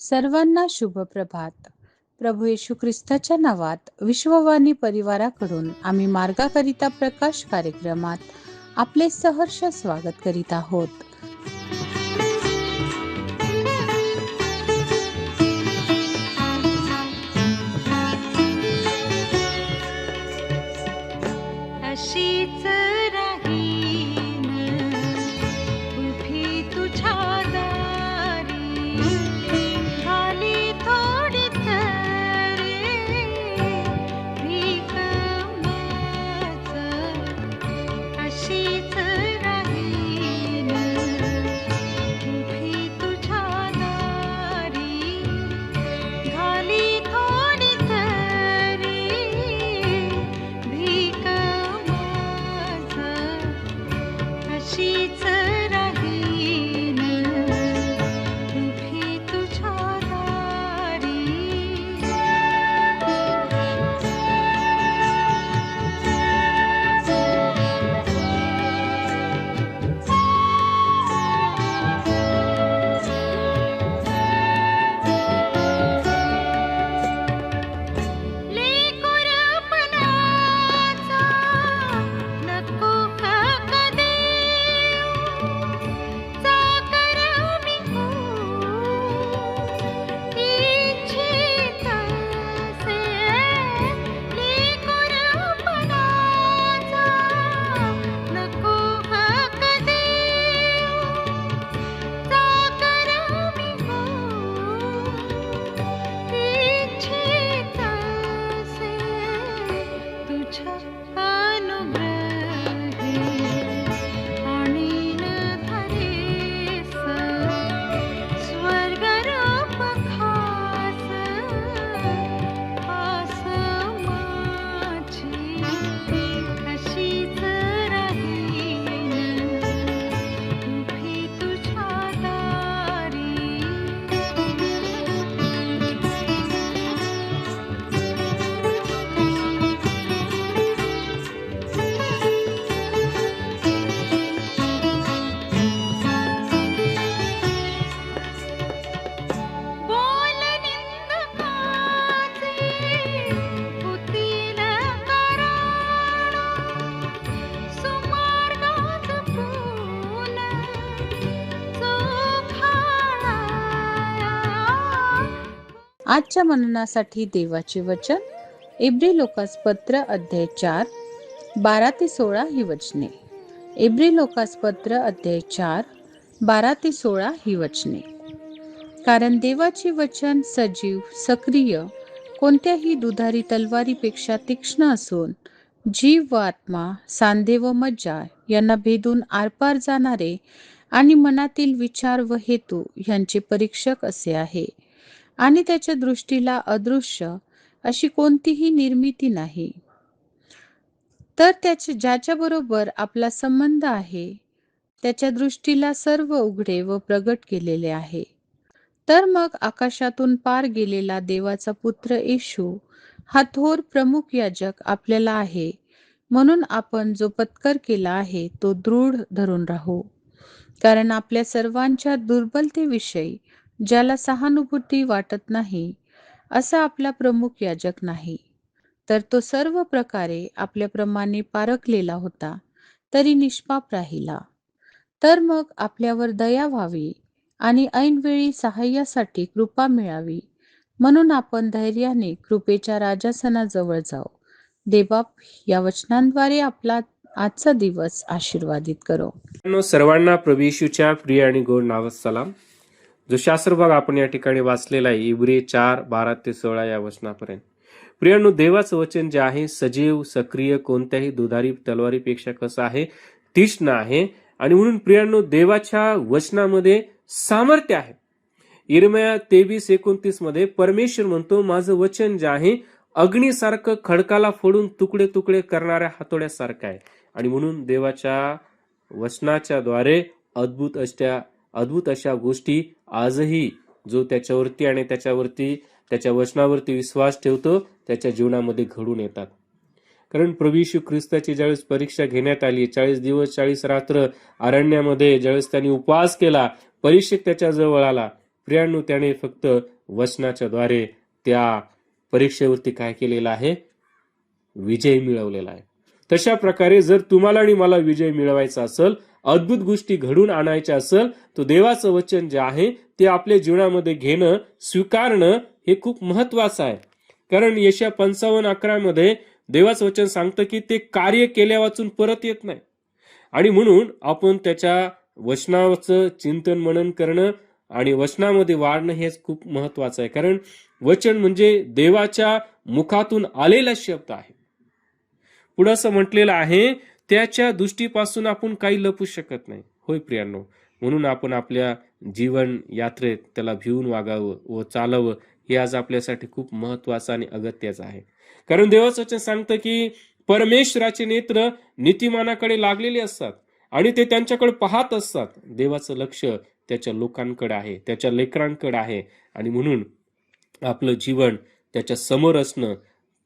सर्वांना शुभ प्रभात. प्रभू येशू ख्रिस्ताच्या नावात विश्ववाणी परिवाराकडून आम्ही मार्गाकरिता प्रकाश कार्यक्रमात आपले सहर्ष स्वागत करीत आहोत. अशीच राहीन उभी तुझ्या दारी, खाली थोडी तरी भीक माझ. अशीच राहीन उभी तुझ्या दारी, खाली थोडी तरी भीक माझ. अशीच राहीन उभी तुझ्या दारी. लेकरपणाचा नको का देऊ, चाकर मी होऊ इच्छित असे. लेकरपणाचा नको का देऊ, चाकर मी होऊ इच्छित असे. तुझ्या अनुग्रही आणीन धरेस, स्वर्गरूप खास आस माझी. अशीच राहीन उभी तुझ्या दारी. बोल निंदकाचे होतील कारण, सुमार्गात पून चोखाळा. आजच्या मननासाठी देवाचे वचन इब्री लोकास पत्र अध्याय 4 12-16 ही वचने. इब्री लोकास पत्र अध्याय 4 12-16 ही वचने. कारण देवाचे वचन सजीव, सक्रिय, कोणत्याही दुधारी तलवारीपेक्षा तीक्ष्ण असून जीव व आत्मा, सांधे व मज्जा यांना भेदून आरपार जाणारे आणि मनातील विचार व हेतू यांचे परीक्षक असे आहे. आणि त्याच्या दृष्टीला अदृश्य अशी कोणतीही निर्मिती नाही. तर ज्याच्याबरोबर आपला संबंध आहे त्याच्या दृष्टीला सर्व उघडे व प्रगट केलेले आहे. तर मग आकाशातून पार गेलेला देवाचा पुत्र येशू हा थोर प्रमुख याजक आपल्याला आहे. म्हणून आपण जो पत्कर केला आहे तो दृढ धरून राहू. कारण आपल्या सर्वांच्या दुर्बलतेविषयी ज्याला सहानुभूती वाटत नाही असा आपला प्रमुख याजक नाही, तर तो सर्व प्रकारे आपल्याप्रमाणे पारखलेला होता तरी निष्पाप राहिला. तर मग आपल्यावर दया व्हावी आणि ऐनवेळी सहाय्यासाठी कृपा मिळावी, म्हणून आपण धैर्याने कृपेच्या राजासनाजवळ जाऊ. देवबाप या वचनांद्वारे आपला आजचा दिवस आशीर्वादित करो. सर्वांना प्रभू येशूच्या प्रिय आणि गोड नावात सलाम. जो शास्त्र भाग आपण या ठिकाणी वाचलेला आहे इब्री 4 12-16 या वचनापर्यंत. प्रियांनो, देवाचं वचन जे आहे सजीव, सक्रिय, कोणत्याही दुधारी तलवारीपेक्षा कसं आहे, तीक्ष्ण आहे. आणि म्हणून प्रियांनो, देवाच्या वचनामध्ये सामर्थ्य आहे. यिर्मया 23:29 मध्ये परमेश्वर म्हणतो, माझं वचन जे आहे अग्नीसारखं खडकाला फोडून तुकडे तुकडे करणाऱ्या हातोड्यासारखं आहे. आणि म्हणून देवाच्या वचनाच्या द्वारे अद्भुत अशा गोष्टी आजही जो त्याच्यावरती आणि त्याच्या वचनावरती विश्वास ठेवतो त्याच्या जीवनामध्ये घडून येतात. कारण प्रभू येशू ख्रिस्ताची ज्यावेळेस परीक्षा घेण्यात आली, 40 दिवस 40 रात्र अरण्यामध्ये ज्यावेळेस त्यांनी उपवास केला, परीक्षक त्याच्या जवळ आला. प्रियांनो, त्याने फक्त वचनाच्या द्वारे त्या परीक्षेवरती काय केलेलं आहे? विजय मिळवलेला आहे. तशा प्रकारे जर तुम्हाला आणि मला विजय मिळवायचा असेल, अद्भुत गोष्टी घडून आणायच्या असेल, तर देवाचं वचन जे आहे ते आपल्या जीवनामध्ये घेणं, स्वीकारणं हे खूप महत्वाचं आहे. कारण यशया 55:11 मध्ये देवाचं वचन सांगतं की ते कार्य केल्या वाचून परत येत नाही. आणि म्हणून आपण त्याच्या वचनाचं चिंतन मनन करणं आणि वचनामध्ये वाढणं हेच खूप महत्वाचं आहे. कारण वचन म्हणजे देवाच्या मुखातून आलेला शब्द आहे. पुढे असं म्हटलेलं आहे, त्याच्या दृष्टीपासून आपण काही लपू शकत नाही. होय प्रियांनो, म्हणून आपण आपल्या जीवन यात्रेत त्याला भिवून वागावं व चालावं हे आज आपल्यासाठी खूप महत्वाचं आणि अगत्याचं आहे. कारण देवाचं वचन सांगतं की परमेश्वराचे नेत्र नीतिमानाकडे लागलेले असतात आणि ते त्यांच्याकडे पाहत असतात. देवाचं लक्ष त्याच्या लोकांकडे आहे, त्याच्या लेकरांकडे आहे. आणि म्हणून आपलं जीवन त्याच्या समोर असणं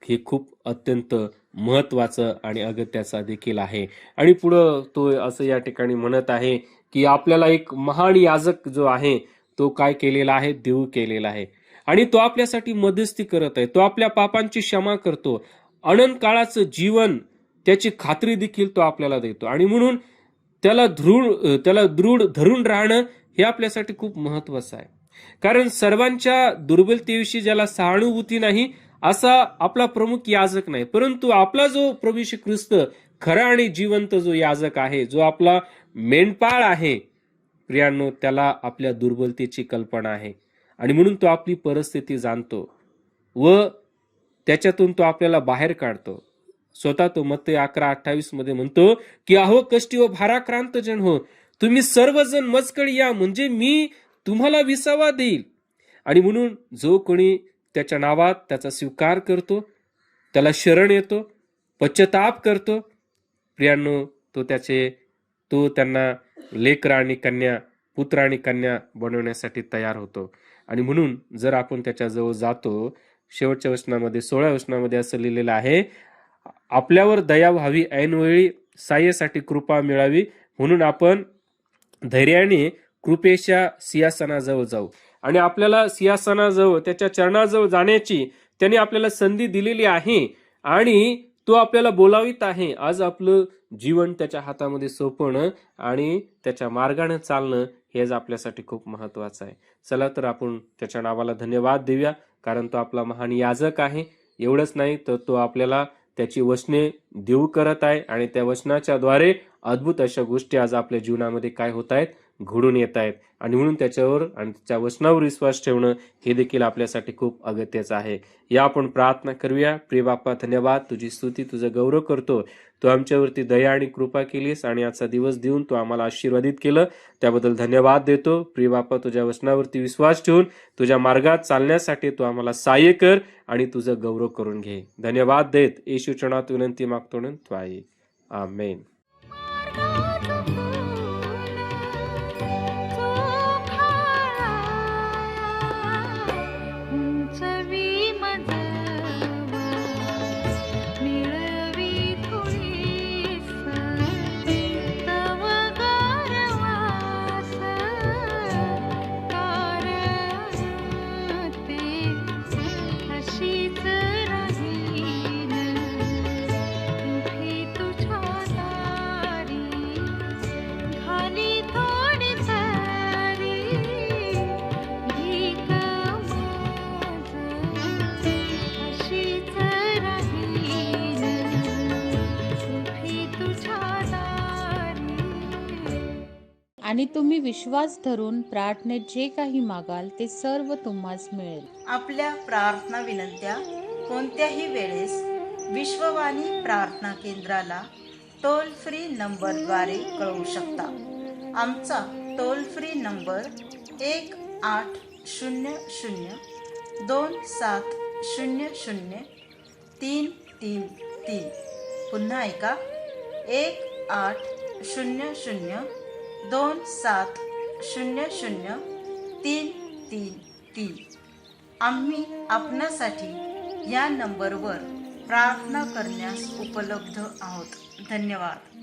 हे खूप अत्यंत महत्वाचं आणि अगत्याचं देखील आहे. आणि पुढं तो असं या ठिकाणी म्हणत आहे की आपल्याला एक महान याजक जो आहे तो काय केलेला आहे? देऊ केलेला आहे. आणि तो आपल्यासाठी मध्यस्थी करत आहे. तो आपल्या पापांची क्षमा करतो. अनंत काळाचं जीवन त्याची खात्री देखील तो आपल्याला देतो. आणि म्हणून त्याला दृढ धरून राहणं हे आपल्यासाठी खूप महत्वाचं आहे. कारण सर्वांच्या दुर्बलतेविषयी ज्याला सहानुभूती नाही असा आपला प्रमुख याजक नाही, परंतु आपला जो प्रभू येशू ख्रिस्त खरा आणि जिवंत जो याजक आहे, जो आपला मेंढपाळ आहे प्रियांनो, त्याला आपल्या दुर्बलतेची कल्पना आहे. आणि म्हणून तो आपली परिस्थिती जाणतो व त्याच्यातून तो आपल्याला बाहेर काढतो. स्वतः तो मत्ती 11:28 मध्ये म्हणतो की अहो कष्टी व भाराक्रांत जन हो, तुम्ही सर्वजण मजकडे या, म्हणजे मी तुम्हाला विसावा देईल. आणि म्हणून जो कोणी त्याच्या नावात त्याचा स्वीकार करतो, त्याला शरण येतो, पश्चाताप करतो प्रियांनो, तो त्यांना लेकर आणि कन्या, पुत्र आणि कन्या बनवण्यासाठी तयार होतो. आणि म्हणून जर आपण त्याच्याजवळ जातो, शेवटच्या वचनामध्ये 16व्या वचनामध्ये असं लिहिलेलं आहे, आपल्यावर दया व्हावी, ऐनवेळी साह्यासाठी कृपा मिळावी, म्हणून आपण धैर्याने कृपेच्या सिंहासनाजवळ जाऊ. आणि आपल्याला सिंहासनाजवळ, त्याच्या चरणाजवळ जाण्याची त्याने आपल्याला संधी दिलेली आहे आणि तो आपल्याला बोलावित आहे. आज आपलं जीवन त्याच्या हातामध्ये सोपवणं आणि त्याच्या मार्गाने चालणं हेच आपल्यासाठी खूप महत्वाचं आहे. चला तर आपण त्याच्या नावाला धन्यवाद देऊया, कारण तो आपला महान याजक आहे. एवढंच नाही तर तो आपल्याला त्याची वचने देऊ करत आहे आणि त्या वचनाच्या द्वारे अद्भुत अशा गोष्टी आज आपल्या जीवनामध्ये काय होत आहेत? घडून येत आहेत. आणि म्हणून त्याच्यावर आणि त्याच्या वचनावर विश्वास ठेवणं हे देखील आपल्यासाठी खूप अगत्याचं आहे. या आपण प्रार्थना करूया. प्रिय बाप्पा, धन्यवाद, तुझी स्तुती, तुझं गौरव करतो. तू आमच्यावरती दया आणि कृपा केलीस आणि आजचा दिवस देऊन तू आम्हाला आशीर्वादित केलं, त्याबद्दल धन्यवाद देतो. प्रिय बाप्पा, तुझ्या वचनावरती विश्वास ठेवून तुझ्या मार्गात चालण्यासाठी तू आम्हाला सहाय्य कर आणि तुझं गौरव करून घे. धन्यवाद देत येशूच्या नावात विनंती मागतो. आमेन. आणि तुम्ही विश्वास धरून प्रार्थनेत जे काही मागाल ते सर्व तुम्हास मिळेल. आपल्या प्रार्थना विनंत्या कोणत्याही वेळेस विश्ववाणी प्रार्थना केंद्राला टोल फ्री नंबरद्वारे कळवू शकता. आमचा टोल फ्री नंबर 1-800-2700-333. पुन्हा ऐका, 1-800-2700-333. आम्ही आपणासाठी या नंबरवर प्रार्थना करण्यास उपलब्ध आहोत. धन्यवाद.